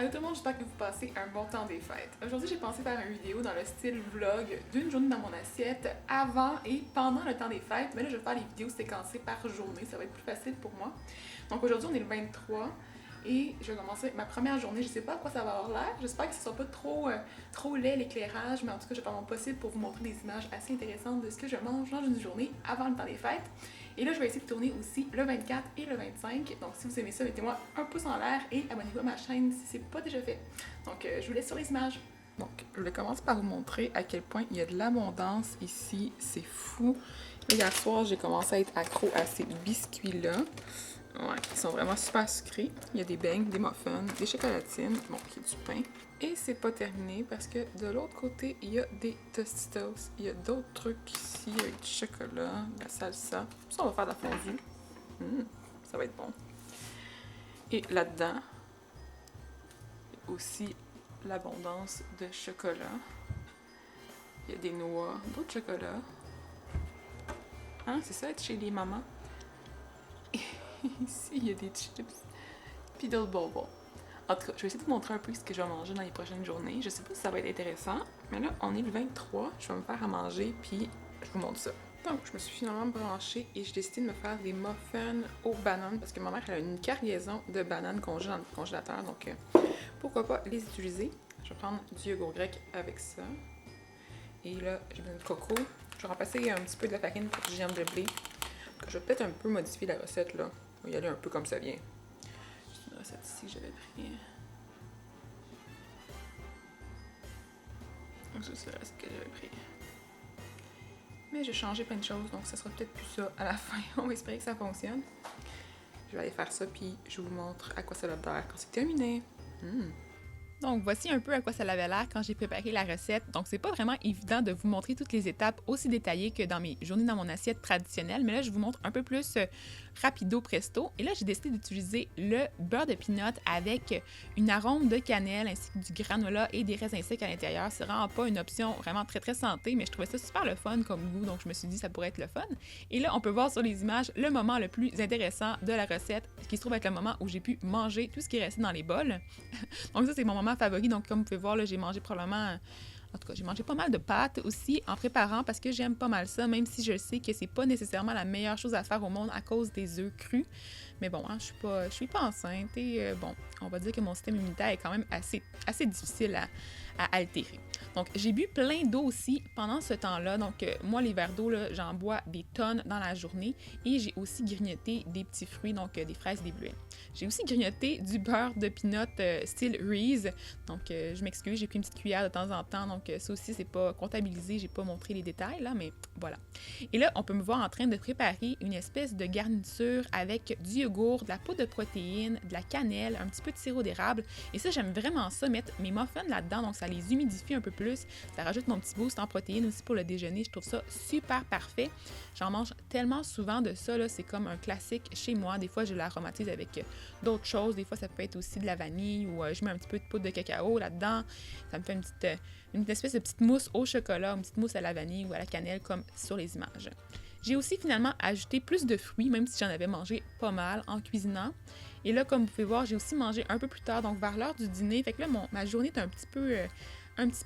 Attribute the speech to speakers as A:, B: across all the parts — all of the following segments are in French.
A: Allô tout le monde, j'espère que vous passez un bon temps des fêtes. Aujourd'hui, j'ai pensé faire une vidéo dans le style vlog d'une journée dans mon assiette avant et pendant le temps des fêtes. Mais là, je vais faire les vidéos séquencées par journée, ça va être plus facile pour moi. Donc aujourd'hui, on est le 23 et je vais commencer ma première journée. Je sais pas à quoi ça va avoir l'air, j'espère que ce ne sera pas trop laid l'éclairage, mais en tout cas, je vais faire mon possible pour vous montrer des images assez intéressantes de ce que je mange dans une journée avant le temps des fêtes. Et là, je vais essayer de tourner aussi le 24 et le 25. Donc, si vous aimez ça, mettez-moi un pouce en l'air et abonnez-vous à ma chaîne si c'est pas déjà fait. Donc, je vous laisse sur les images. Donc, je vais commencer par vous montrer à quel point il y a de l'abondance ici. C'est fou. Là, hier soir, j'ai commencé à être accro à ces biscuits-là. Ouais, ils sont vraiment super sucrés. Il y a des beignes, des muffins, des chocolatines, bon, il y a du pain. Et c'est pas terminé parce que de l'autre côté, il y a des Tostitos. Il y a d'autres trucs ici avec du chocolat, de la salsa. Ça, on va faire de la fondue. Ça va être bon. Et là-dedans, il y a aussi l'abondance de chocolat. Il y a des noix, d'autres chocolats. Hein, c'est ça, être chez les mamans. Ici, il y a des chips. Puis d'autres bonbons. En tout cas, je vais essayer de vous montrer un peu ce que je vais manger dans les prochaines journées. Je sais pas si ça va être intéressant, mais là, on est le 23. Je vais me faire à manger, puis je vous montre ça. Donc, je me suis finalement branchée et j'ai décidé de me faire des muffins aux bananes parce que ma mère elle a une cargaison de bananes congelées dans le congélateur. Donc, pourquoi pas les utiliser. Je vais prendre du yogourt grec avec ça. Et là, j'ai besoin de coco. Je vais remplacer un petit peu de la farine pour du germe de blé. Donc, je vais peut-être un peu modifier la recette là. On va y aller un peu comme ça vient. C'est une recette ici que j'avais pris. Donc, ça, c'est le reste que j'avais pris. Mais j'ai changé plein de choses, donc ça sera peut-être plus ça à la fin. On va espérer que ça fonctionne. Je vais aller faire ça, puis je vous montre à quoi ça va l'air quand c'est terminé. Donc, voici un peu à quoi ça avait l'air quand j'ai préparé la recette. Donc, c'est pas vraiment évident de vous montrer toutes les étapes aussi détaillées que dans mes journées dans mon assiette traditionnelle, mais là, je vous montre un peu plus rapido presto. Et là, j'ai décidé d'utiliser le beurre de peanut avec une arôme de cannelle ainsi que du granola et des raisins secs à l'intérieur. C'est vraiment pas une option vraiment très très santé, mais je trouvais ça super le fun comme goût, donc je me suis dit ça pourrait être le fun. Et là, on peut voir sur les images le moment le plus intéressant de la recette, qui se trouve être le moment où j'ai pu manger tout ce qui est resté dans les bols. Donc ça, c'est mon moment favori. Donc comme vous pouvez voir, là, j'ai mangé probablement... En tout cas, j'ai mangé pas mal de pâtes aussi en préparant parce que j'aime pas mal ça, même si je sais que c'est pas nécessairement la meilleure chose à faire au monde à cause des œufs crus. Mais bon, hein, je suis pas enceinte et bon, on va dire que mon système immunitaire est quand même assez difficile à altérer. Donc, j'ai bu plein d'eau aussi pendant ce temps-là. Donc, moi, les verres d'eau, j'en bois des tonnes dans la journée. Et j'ai aussi grignoté des petits fruits, donc des fraises, des bleuets. J'ai aussi grignoté du beurre de peanut style Reese. Donc, je m'excuse, j'ai pris une petite cuillère de temps en temps. Donc, ça aussi, c'est pas comptabilisé. J'ai pas montré les détails, là, mais voilà. Et là, on peut me voir en train de préparer une espèce de garniture avec du yogourt, de la poudre de protéines, de la cannelle, un petit peu de sirop d'érable. Et ça, j'aime vraiment ça, mettre mes muffins là-dedans. Donc, ça les humidifie un peu plus. Ça rajoute mon petit boost en protéines aussi pour le déjeuner. Je trouve ça super parfait. J'en mange tellement souvent de ça, là, c'est comme un classique chez moi. Des fois, je l'aromatise avec d'autres choses. Des fois, ça peut être aussi de la vanille ou je mets un petit peu de poudre de cacao là-dedans. Ça me fait une espèce de petite mousse au chocolat, une petite mousse à la vanille ou à la cannelle comme sur les images. J'ai aussi finalement ajouté plus de fruits, même si j'en avais mangé pas mal en cuisinant. Et là, comme vous pouvez voir, j'ai aussi mangé un peu plus tard, donc vers l'heure du dîner. Fait que là, ma journée est un petit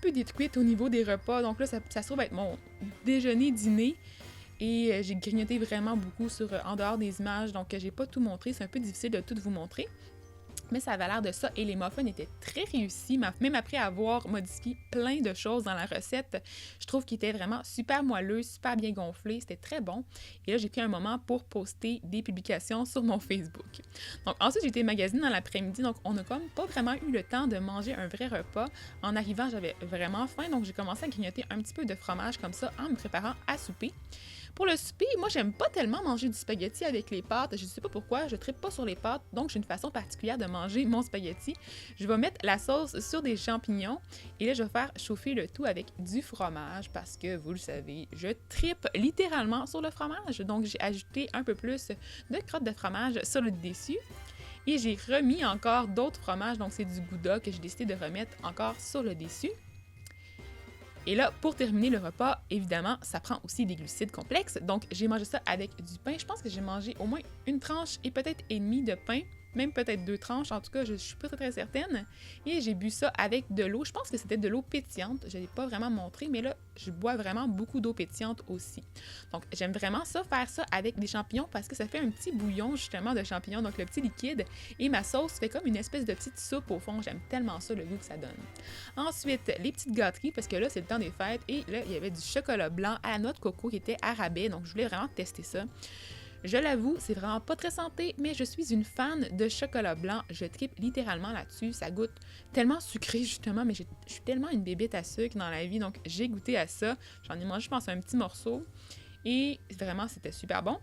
A: peu détruite au niveau des repas. Donc là, ça se trouve être mon déjeuner-dîner. Et j'ai grignoté vraiment beaucoup en dehors des images. Donc, j'ai pas tout montré. C'est un peu difficile de tout vous montrer. Mais ça avait l'air de ça. Et les muffins étaient très réussis. Même après avoir modifié plein de choses dans la recette, je trouve qu'ils étaient vraiment super moelleux, super bien gonflés. C'était très bon. Et là, j'ai pris un moment pour poster des publications sur mon Facebook. Donc, ensuite, j'ai été magasiner dans l'après-midi. Donc, on n'a comme pas vraiment eu le temps de manger un vrai repas. En arrivant, j'avais vraiment faim. Donc, j'ai commencé à grignoter un petit peu de fromage comme ça en me préparant à souper. Pour le souper, moi, j'aime pas tellement manger du spaghetti avec les pâtes. Je sais pas pourquoi, je trippe pas sur les pâtes, donc j'ai une façon particulière de manger mon spaghetti. Je vais mettre la sauce sur des champignons et là, je vais faire chauffer le tout avec du fromage parce que, vous le savez, je trippe littéralement sur le fromage. Donc, j'ai ajouté un peu plus de crottes de fromage sur le dessus. Et j'ai remis encore d'autres fromages, donc c'est du Gouda que j'ai décidé de remettre encore sur le dessus. Et là, pour terminer le repas, évidemment, ça prend aussi des glucides complexes. Donc, j'ai mangé ça avec du pain. Je pense que j'ai mangé au moins une tranche et peut-être et demie de pain même peut-être 2 tranches, en tout cas, je suis pas très, très certaine. Et j'ai bu ça avec de l'eau. Je pense que c'était de l'eau pétillante. Je l'ai pas vraiment montré, mais là, je bois vraiment beaucoup d'eau pétillante aussi. Donc, j'aime vraiment ça, faire ça avec des champignons parce que ça fait un petit bouillon, justement, de champignons, donc le petit liquide. Et ma sauce fait comme une espèce de petite soupe au fond. J'aime tellement ça, le goût que ça donne. Ensuite, les petites gâteries, parce que là, c'est le temps des fêtes. Et là, il y avait du chocolat blanc à la noix de coco qui était à rabais. Donc, je voulais vraiment tester ça. Je l'avoue, c'est vraiment pas très santé, mais je suis une fan de chocolat blanc. Je tripe littéralement là-dessus. Ça goûte tellement sucré, justement, mais je suis tellement une bébête à sucre dans la vie, donc j'ai goûté à ça. J'en ai mangé, je pense, un petit morceau. Et vraiment, c'était super bon.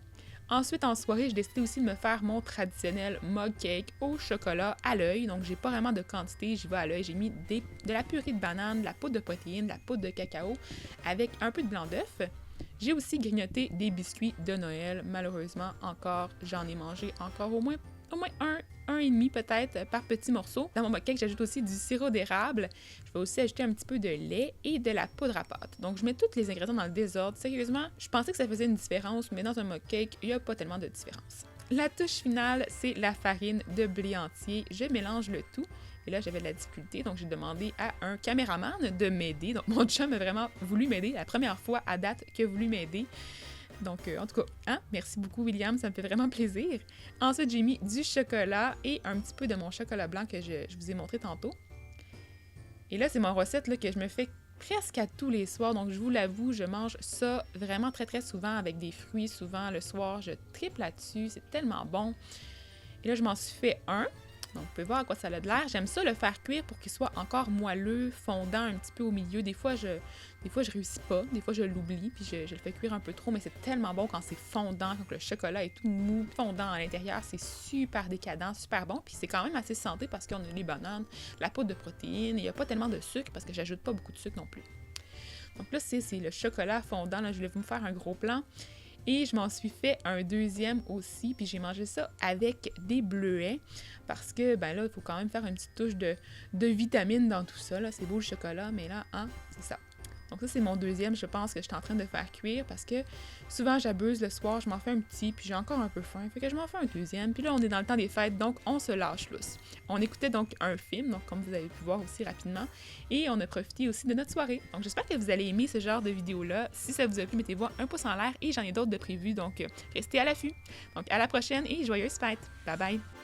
A: Ensuite, en soirée, j'ai décidé aussi de me faire mon traditionnel mug cake au chocolat à l'œil. Donc, j'ai pas vraiment de quantité, j'y vais à l'œil. J'ai mis de la purée de banane, de la poudre de protéines, de la poudre de cacao avec un peu de blanc d'œuf. J'ai aussi grignoté des biscuits de Noël. Malheureusement, encore, j'en ai mangé encore au moins un et demi peut-être par petit morceau. Dans mon mug cake, j'ajoute aussi du sirop d'érable. Je vais aussi ajouter un petit peu de lait et de la poudre à pâte. Donc, je mets tous les ingrédients dans le désordre. Sérieusement, je pensais que ça faisait une différence, mais dans un mug cake, il n'y a pas tellement de différence. La touche finale, c'est la farine de blé entier. Je mélange le tout. Et là, j'avais de la difficulté, donc j'ai demandé à un caméraman de m'aider. Donc, mon chum a vraiment voulu m'aider. La première fois à date qu'il a voulu m'aider. Donc, en tout cas, hein? Merci beaucoup, William, ça me fait vraiment plaisir. Ensuite, j'ai mis du chocolat et un petit peu de mon chocolat blanc que je vous ai montré tantôt. Et là, c'est ma recette là, que je me fais presque à tous les soirs. Donc, je vous l'avoue, je mange ça vraiment très, très souvent avec des fruits. Souvent, le soir, je triple là-dessus. C'est tellement bon. Et là, je m'en suis fait un. Donc, vous pouvez voir à quoi ça a de l'air. J'aime ça le faire cuire pour qu'il soit encore moelleux, fondant un petit peu au milieu. Des fois, je réussis pas. Des fois, je l'oublie, puis je le fais cuire un peu trop. Mais c'est tellement bon quand c'est fondant, quand le chocolat est tout mou, fondant à l'intérieur. C'est super décadent, super bon. Puis c'est quand même assez santé parce qu'on a les bananes, la poudre de protéines. Il n'y a pas tellement de sucre parce que j'ajoute pas beaucoup de sucre non plus. Donc là, c'est le chocolat fondant. Là, je voulais vous faire un gros plan. Et je m'en suis fait un deuxième aussi, puis j'ai mangé ça avec des bleuets, parce que, ben là, il faut quand même faire une petite touche de vitamines dans tout ça, là. C'est beau le chocolat, mais là, hein, c'est ça. Donc ça, c'est mon deuxième, je pense, que je suis en train de faire cuire, parce que souvent, j'abuse le soir, je m'en fais un petit, puis j'ai encore un peu faim, fait que je m'en fais un deuxième, puis là, on est dans le temps des fêtes, donc on se lâche lousse. On écoutait donc un film, donc comme vous avez pu voir aussi rapidement, et on a profité aussi de notre soirée. Donc j'espère que vous allez aimer ce genre de vidéo-là. Si ça vous a plu, mettez-vous un pouce en l'air, et j'en ai d'autres de prévus, donc restez à l'affût. Donc à la prochaine, et joyeuses fêtes! Bye bye!